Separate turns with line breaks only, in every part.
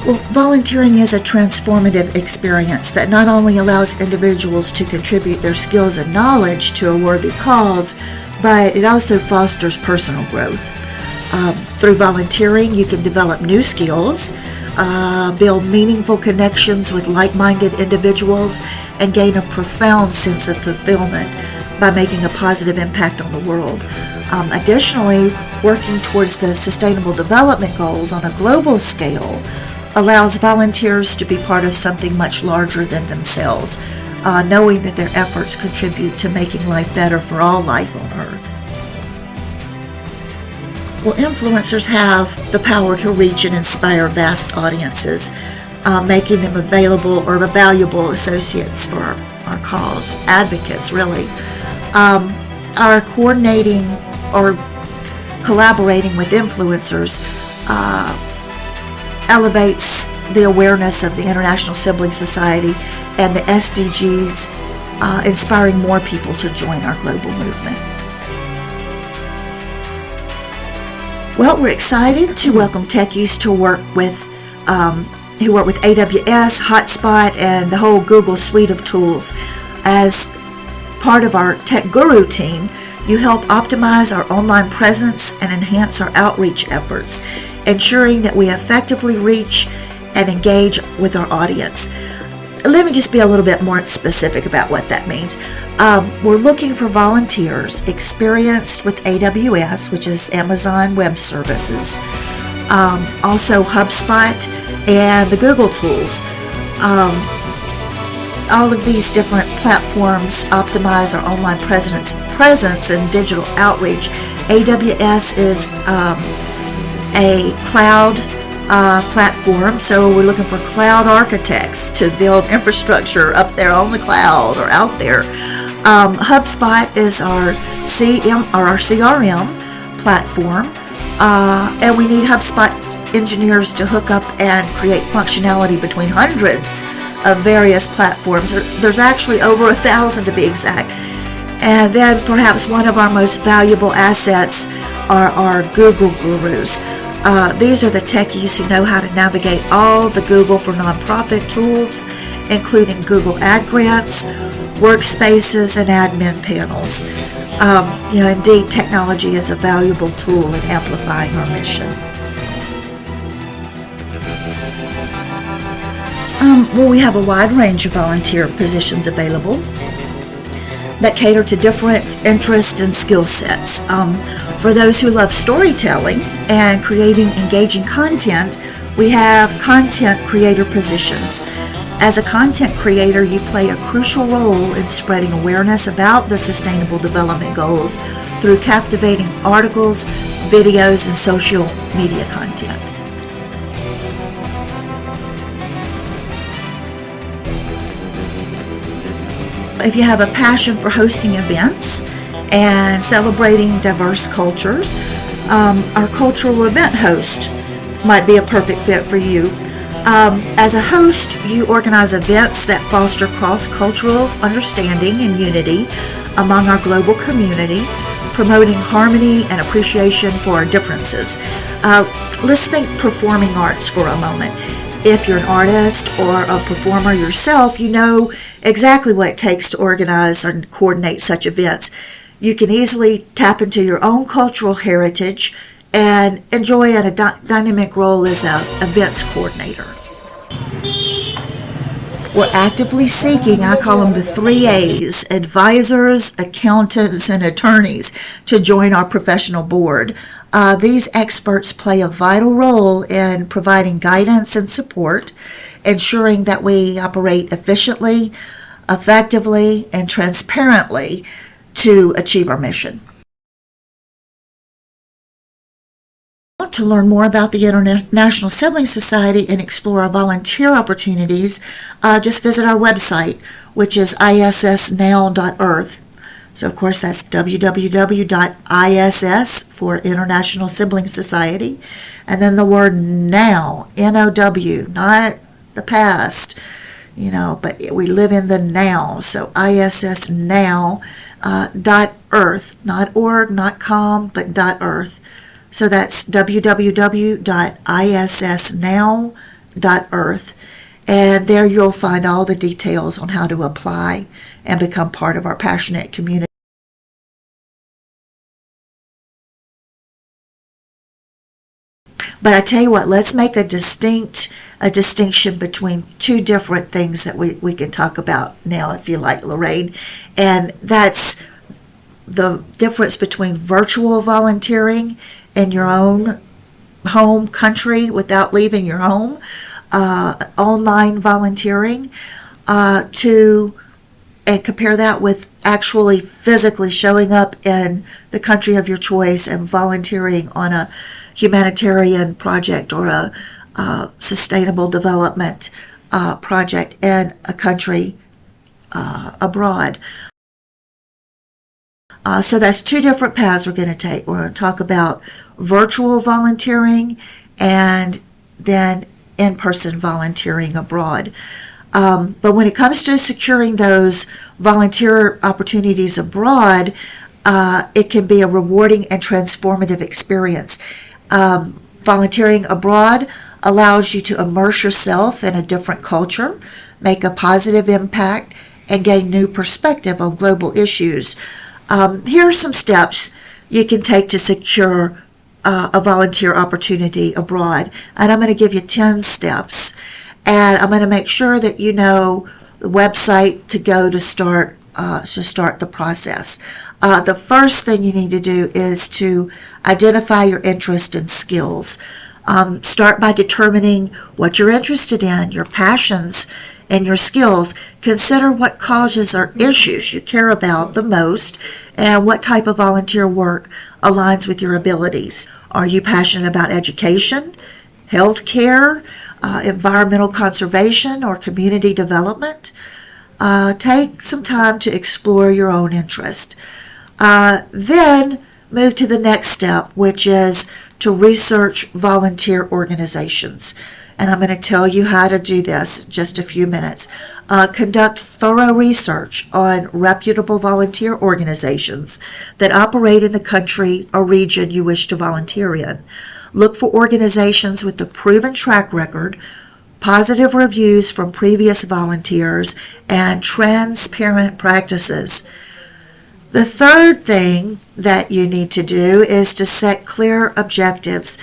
Well, volunteering is a transformative experience that not only allows individuals to contribute their skills and knowledge to a worthy cause, but it also fosters personal growth. Through volunteering, you can develop new skills, build meaningful connections with like-minded individuals, and gain a profound sense of fulfillment by making a positive impact on the world. Additionally, working towards the Sustainable Development Goals on a global scale allows volunteers to be part of something much larger than themselves, knowing that their efforts contribute to making life better for all life on Earth. Well, influencers have the power to reach and inspire vast audiences, making them available or valuable associates for our cause, advocates really. Our coordinating or collaborating with influencers elevates the awareness of the International Sibling Society and the SDGs, inspiring more people to join our global movement. Well, we're excited to welcome techies to work with who work with AWS, HubSpot, and the whole Google suite of tools. As part of our Tech Guru team, you help optimize our online presence and enhance our outreach efforts, ensuring that we effectively reach and engage with our audience. Let me just be a little bit more specific about what that means. We're looking for volunteers experienced with AWS, which is Amazon Web Services, also HubSpot and the Google tools. All of these different platforms optimize our online presence and digital outreach. AWS is a cloud platform, so we're looking for cloud architects to build infrastructure up there on the cloud or out there. HubSpot is our CRM platform, and we need HubSpot engineers to hook up and create functionality between hundreds of various platforms. There's actually over 1,000 to be exact. And then perhaps one of our most valuable assets are our Google gurus. These are the techies who know how to navigate all the Google for nonprofit tools, including Google AdGrants, workspaces, and admin panels. Indeed, technology is a valuable tool in amplifying our mission. We have a wide range of volunteer positions available that cater to different interests and skill sets. For those who love storytelling and creating engaging content, we have content creator positions. As a content creator, you play a crucial role in spreading awareness about the Sustainable Development Goals through captivating articles, videos, and social media content. If you have a passion for hosting events and celebrating diverse cultures, our cultural event host might be a perfect fit for you. As a host, you organize events that foster cross-cultural understanding and unity among our global community, promoting harmony and appreciation for our differences. Let's think performing arts for a moment. If you're an artist or a performer yourself, you know exactly what it takes to organize and coordinate such events. You can easily tap into your own cultural heritage and enjoy a dynamic role as an events coordinator. We're actively seeking, I call them the 3 A's, advisors, accountants, and attorneys, to join our professional board. These experts play a vital role in providing guidance and support, ensuring that we operate efficiently, effectively, and transparently to achieve our mission. To learn more about the International Sibling Society and explore our volunteer opportunities, just visit our website, which is issnow.earth. So, of course, that's www.iss for International Sibling Society, and then the word now, N-O-W, not the past, but we live in the now. So issnow.earth, not org, not com, but .earth. So that's www.issnow.earth. HubSpot.earth, and there you'll find all the details on how to apply and become part of our passionate community. But I tell you what, let's make a distinction between two different things that we can talk about now, if you like, Lorraine. And that's the difference between virtual volunteering in your own home country without leaving your home, online volunteering, and compare that with actually physically showing up in the country of your choice and volunteering on a humanitarian project or a sustainable development project in a country abroad. So that's two different paths we're going to take. We're going to talk about virtual volunteering and then in-person volunteering abroad. But when it comes to securing those volunteer opportunities abroad, it can be a rewarding and transformative experience. Volunteering abroad allows you to immerse yourself in a different culture, make a positive impact, and gain new perspective on global issues. Here are some steps you can take to secure a volunteer opportunity abroad. And I'm going to give you 10 steps. And I'm going to make sure that you know the website to go to start the process. The first thing you need to do is to identify your interest and skills. Start by determining what you're interested in, your passions, and your skills. Consider what causes or issues you care about the most and what type of volunteer work aligns with your abilities. Are you passionate about education, healthcare, environmental conservation, or community development? Take some time to explore your own interest. Then move to the next step, which is to research volunteer organizations. And I'm going to tell you how to do this in just a few minutes. Conduct thorough research on reputable volunteer organizations that operate in the country or region you wish to volunteer in. Look for organizations with a proven track record, positive reviews from previous volunteers, and transparent practices. The third thing that you need to do is to set clear objectives.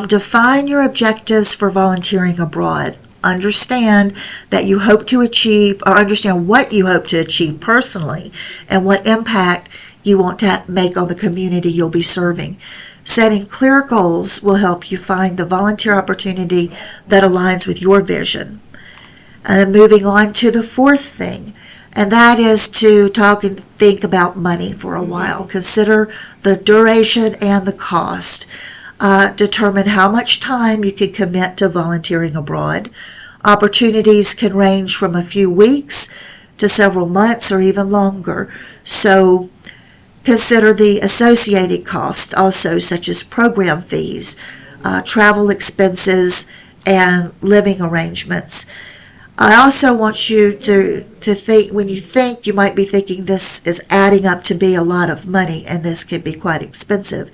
Define your objectives for volunteering abroad. Understand that you hope to achieve, or understand what you hope to achieve personally and what impact you want to make on the community you'll be serving. Setting clear goals will help you find the volunteer opportunity that aligns with your vision. And moving on to the fourth thing, and that is to talk and think about money for a while. Consider the duration and the cost. Determine how much time you can commit to volunteering abroad. Opportunities can range from a few weeks to several months or even longer. So consider the associated costs also, such as program fees, travel expenses, and living arrangements. I also want you to think, when you think, you might be thinking this is adding up to be a lot of money, and this can be quite expensive.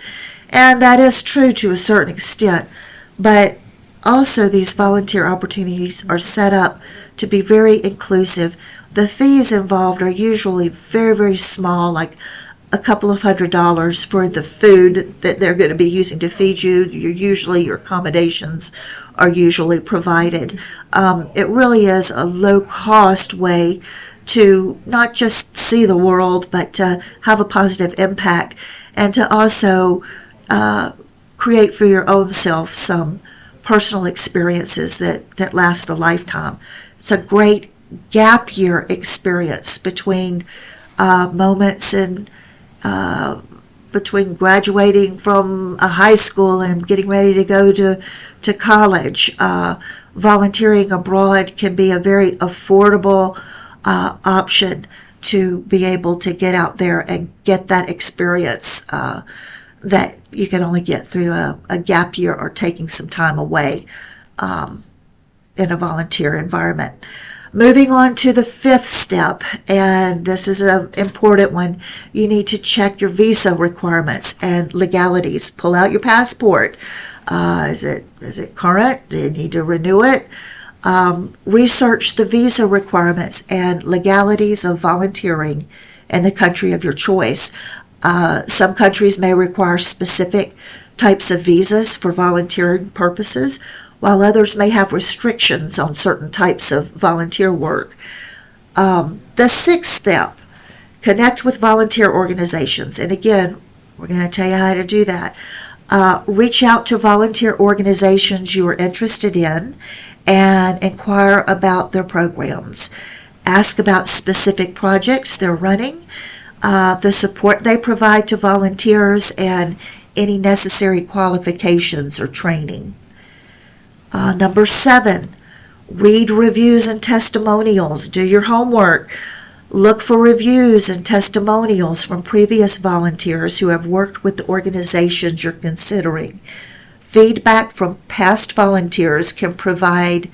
And that is true to a certain extent, but also these volunteer opportunities are set up to be very inclusive. The fees involved are usually very, very small, like a couple of $100s for the food that they're going to be using to feed you. Your accommodations are usually provided. It really is a low-cost way to not just see the world, but to have a positive impact and to also create for your own self some personal experiences that last a lifetime. It's a great gap year experience between moments and between graduating from a high school and getting ready to go to college. Volunteering abroad can be a very affordable option to be able to get out there and get that experience that you can only get through a gap year or taking some time away in a volunteer environment. Moving on to the fifth step, and this is an important one. You need to check your visa requirements and legalities. Pull out your passport. Is it current? Do you need to renew it? Research the visa requirements and legalities of volunteering in the country of your choice. Some countries may require specific types of visas for volunteering purposes, while others may have restrictions on certain types of volunteer work. The sixth step, connect with volunteer organizations. And again, we're going to tell you how to do that. Reach out to volunteer organizations you are interested in and inquire about their programs. Ask about specific projects they're running, the support they provide to volunteers, and any necessary qualifications or training. Number 7, read reviews and testimonials. Do your homework. Look for reviews and testimonials from previous volunteers who have worked with the organizations you're considering. Feedback from past volunteers can provide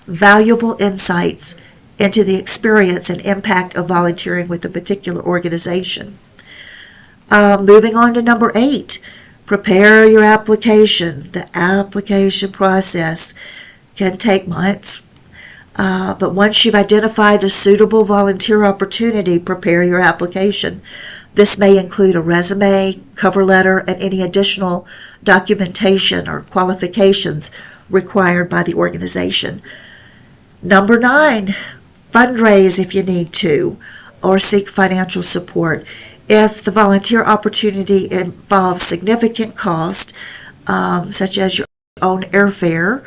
valuable insights into the experience and impact of volunteering with a particular organization. Moving on to number 8, prepare your application. The application process can take months. But once you've identified a suitable volunteer opportunity, prepare your application. This may include a resume, cover letter, and any additional documentation or qualifications required by the organization. Number 9, fundraise if you need to, or seek financial support. If the volunteer opportunity involves significant cost, such as your own airfare,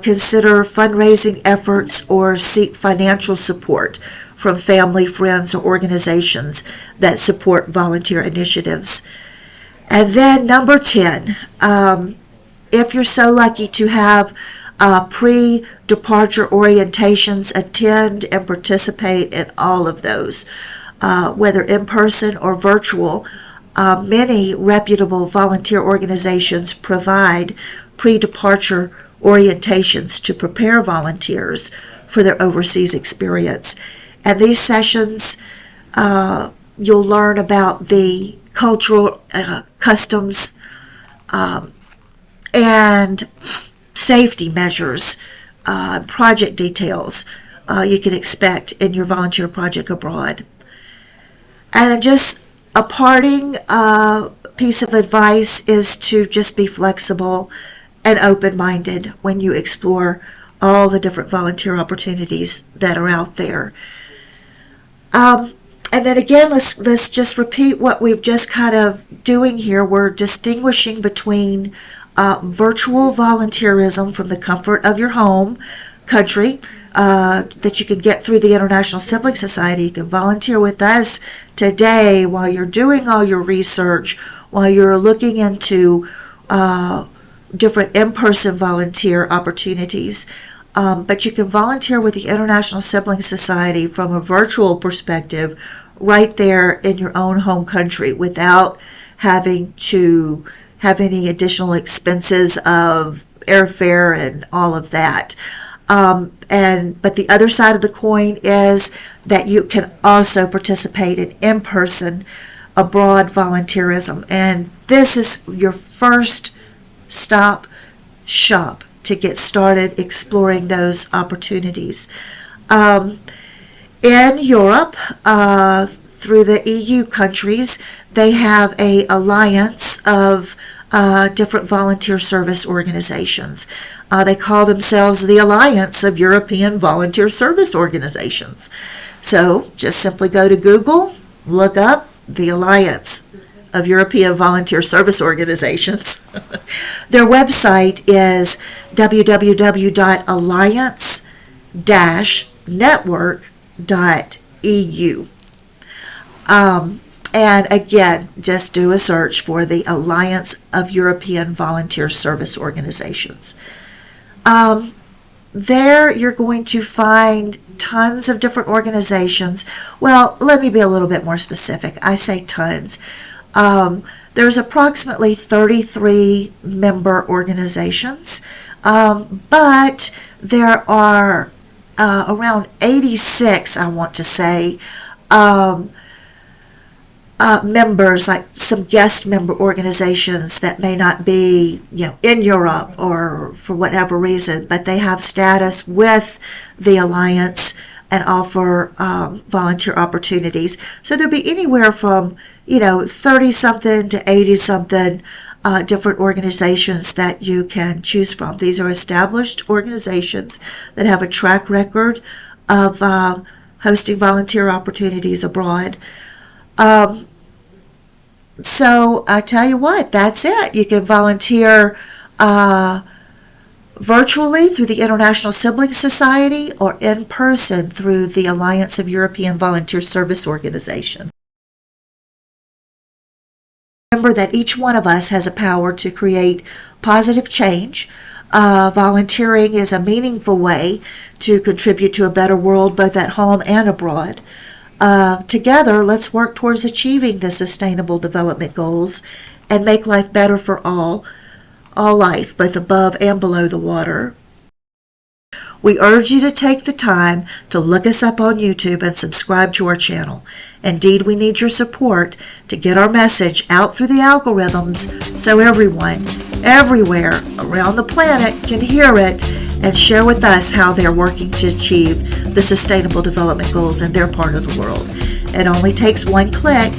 consider fundraising efforts or seek financial support from family, friends, or organizations that support volunteer initiatives. And then number 10, if you're so lucky to have pre-departure orientations, attend and participate in all of those, whether in person or virtual. Many reputable volunteer organizations provide pre-departure orientations to prepare volunteers for their overseas experience. And these sessions, you'll learn about the cultural customs and safety measures, project details you can expect in your volunteer project abroad. And just a parting piece of advice is to just be flexible and open-minded when you explore all the different volunteer opportunities that are out there. And then again, let's just repeat what we've just kind of doing here. We're distinguishing between virtual volunteerism from the comfort of your home country that you can get through the International Sibling Society. You can volunteer with us today while you're doing all your research, while you're looking into different in-person volunteer opportunities. But you can volunteer with the International Sibling Society from a virtual perspective right there in your own home country without having to have any additional expenses of airfare and all of that. But the other side of the coin is that you can also participate in in-person abroad volunteerism. And this is your first stop shop to get started exploring those opportunities. In Europe, through the EU countries, they have an alliance of different volunteer service organizations. They call themselves the Alliance of European Volunteer Service Organizations. So just simply go to Google, look up the Alliance of European Volunteer Service Organizations. Their website is www.alliance-network.eu. And again, just do a search for the Alliance of European Volunteer Service Organizations. There you're going to find tons of different organizations. Well, let me be a little bit more specific. I say tons. There's approximately 33 member organizations, but there are around 86, I want to say, members, like some guest member organizations that may not be, in Europe or for whatever reason, but they have status with the Alliance and offer volunteer opportunities. So there'll be anywhere from, 30-something to 80-something different organizations that you can choose from. These are established organizations that have a track record of hosting volunteer opportunities abroad. So I tell you what, that's it. You can volunteer virtually through the International Sibling Society or in person through the Alliance of European Volunteer Service Organizations. Remember that each one of us has a power to create positive change. Volunteering is a meaningful way to contribute to a better world both at home and abroad. Together, let's work towards achieving the Sustainable Development Goals and make life better for all life, both above and below the water. We urge you to take the time to look us up on YouTube and subscribe to our channel. Indeed, we need your support to get our message out through the algorithms so everyone, everywhere around the planet can hear it and share with us how they're working to achieve the Sustainable Development Goals in their part of the world. It only takes one click.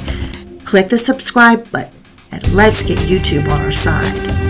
Click the subscribe button and let's get YouTube on our side.